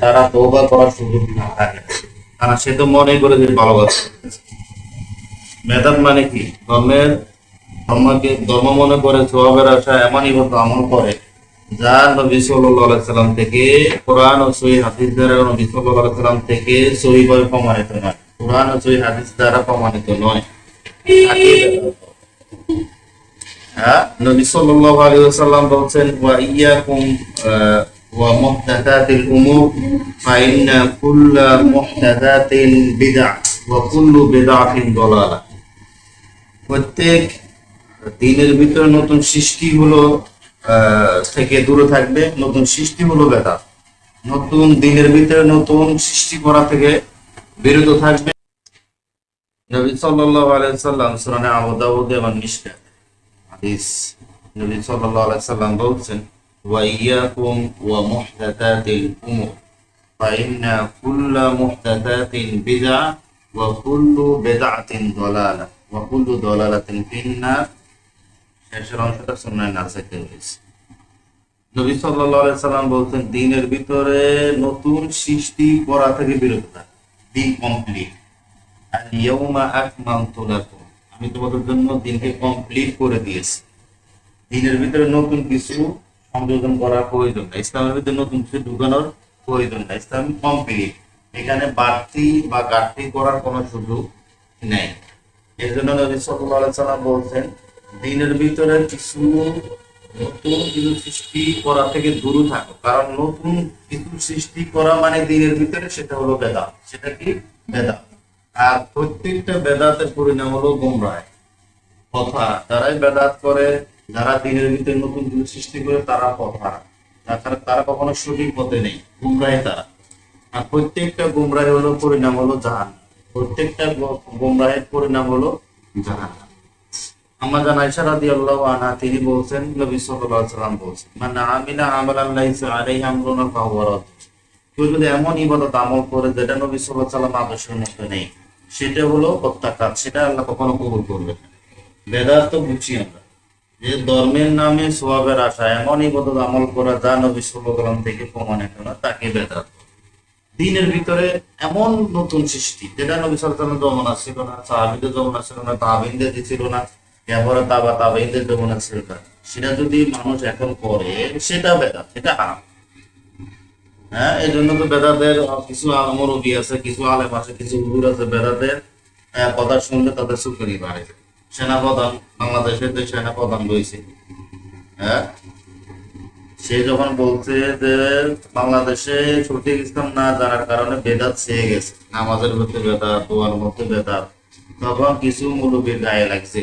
তারা তওবা করার সুযোগ না থাকে, কারণ সে তো মনে করে যে ভালোবাসে। বেদাত মানে কি? ধর্ম মনে করে সওয়াবের আশা এমন ইবাদত আমল করে যা নবী সাল্লাল্লাহু আলাইহি সাল্লাম থেকে, কোরআন ও সহিহ হাদিস দ্বারা নবী সাল্লাল্লাহু আলাইহি সাল্লাম থেকে সহিহভাবে প্রমাণিত নয়, কোরআন ও সহিহ হাদিস দ্বারা প্রমাণিত নয়। তাকে বেদাত। হ্যাঁ, নবী সাল্লাল্লাহু আলাইহি ওয়াসাল্লাম বলছেন, ওয়া ইয়াকুম ওয়া মুহদাসাতিল উমুর ফাইন্না কুল্লা মুহদাসাতিন বিদআ ওয়া কুল্লু বিদআতিন দালালা। প্রত্যেক দিনের ভিতরে নতুন সৃষ্টি হলো থেকে দূরে থাকবে, নতুন সৃষ্টি হলো বেদাত। নতুন দিনের ভিতরে নতুন সৃষ্টি করা থেকে বিরত থাকবে। নবী সাল্লাল্লাহু আলাইহি ওয়াসাল্লাম সুনানে আবু দাউদ এবং মিশকাত হাদিস, নবী সাল্লাল্লাহু আলাইহি ওয়াসাল্লাম বলছেন, ওয়া ইয়াকুম ওয়া মুহদাসাতিল উমুর ফাইন্না কুল্লা মুহদাসাতিন বিদআ ওয়া কুল্লু বিদআতিন দালালা ওয়া কুল্লু দালালাতিন ফিন্নার। শেষের অংশটা সুন্নাহ নাসাইতে রয়েছে। নবী সাল্লাল্লাহু আলাইহি ওয়াসাল্লাম বলছেন, দিনের ভিতরে নতুন সৃষ্টি করা থেকে বিরত থাক, বি কমপ্লিট। আল ইয়াউমা আকমালতু লাকুম, আমি তোমাদের জন্য দিনকে কমপ্লিট করে দিয়েছি। দিনের ভিতরে নতুন কিছু সংযোজন করার প্রয়োজন নাই, ইসলামের ভিতরে নতুন কিছু ঢুকানোর প্রয়োজন নাই। ইসলাম কমপ্লিট, এখানে বাড়তি বা ঘাটতি করার কোনো সুযোগ নেই। এর জন্য নবী সাল্লাল্লাহু আলাইহি ওয়াসাল্লাম বলছেন, দিনের ভিতরে নতুন কিছু সৃষ্টি করা থেকে দূরে থাকো, কারণ নতুন কিছু সৃষ্টি করা মানে দিনের ভিতরে সেটা হলো বেদাত। সেটা কি? বেদাত। আর প্রত্যেকটা বেদাতের পরিণাম হলো গোমরাহ পথা। যারাই বেদাত করে, যারা দিনের ভিতরে নতুন কিছু সৃষ্টি করে, তারা পথা, তারা কখনো সঠিক পথে নেই, গোমরাহ তারা। আর প্রত্যেকটা গোমরাহ হলো পরিণাম হলো জাহান্নাম। প্রত্যেকটা গোমরাহের পরিণাম হলো জাহান্নাম। আম্মা আয়েশা রাদিয়াল্লাহু আনহা তিনি বলছেন, নবী সাল্লাল্লাহু আলাইহি ওয়াসাল্লাম বলছেন, মান আমিলা আমালান লাইসা আলাইহি আমরুনা ফাহুয়া রাদ। কেউ যদি এমন ইবাদত আমল করে যেটা নবী সাল্লাল্লাহু আলাইহি ওয়াসাল্লাম আদর্শের মধ্যে নেই, সেটা হলো প্রত্যাখ্যাত, সেটা আল্লাহ কখনো কবুল করবে না। বেদাত তো বুঝি আমরা, যে ধর্মের নামে সওয়াবের আশা এমন ইবাদত আমল করা যা নবী সাল্লাল্লাহু আলাইহি ওয়াসাল্লাম থেকে প্রমাণিত না, তাকে বেদাত। দিনের ভিতরে এমন নতুন সৃষ্টি যেটা নবী সাল্লাল্লাহু আলাইহি ওয়াসাল্লাম জমানা ছিল না, সাহাবীদের জমানা ছিল না, তাবেঈনদের ছিল না, এরপরে তাবেঈনদের জমানা ছিল না, সেটা যদি মানুষ এখন করে, সেটা বেদাত, এটা হারাম। হ্যাঁ, এই জন্য তো বেদাতের কিছু মুরব্বী আছে, কিছু আলেম আছে, কিছু হুজুর আছে, বেদাতের কথা শুনলে তাদের চুলকানি বাড়ে। সেনাপ্রধান, বাংলাদেশের যে সেনাপ্রধান রয়েছে, হ্যাঁ, সে যখন বলছে যে বাংলাদেশে সঠিক ইসলাম না জানার কারণে বেদাত ছেয়ে গেছে, নামাজের মধ্যে বেদাত, দোয়ার মধ্যে বেদাত, তখন কিছু মুরব্বীর গায়ে লাগছে,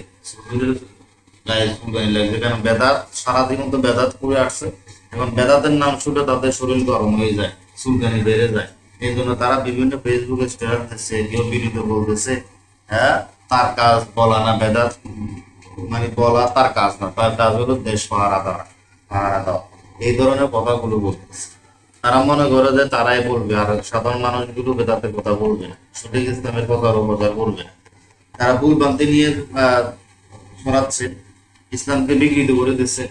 গায়ে চুলকানি লাগছে। কারণ বেদাত সারাদিন মতো বেদাত করে আসছে, এখন বেদাতের নাম শুনে তাদের শরীর গরম হয়ে যায়, চুলকানি বেড়ে যায়। এই জন্য তারা বিভিন্ন ফেসবুকে স্ট্যাটাস দিচ্ছে, কেউ বিনীত বলতেছে, হ্যাঁ, তার কাজ বলা না, বেদাত মানে বলা তার কাজ না, তার কাজ হলো দেশ পাহারা দেওয়া, এই ধরনের কথাগুলো বলতেছে। তারা মনে করে যে তারাই বলবে, আর সাধারণ মানুষগুলো বেদাতের কথা বলবে না, সঠিক ইসলামের কথার প্রচার করবে না। তারা ভুল ভ্রান্তি নিয়ে ছড়াচ্ছে, ইসলামকে বিকৃত করে দিচ্ছে।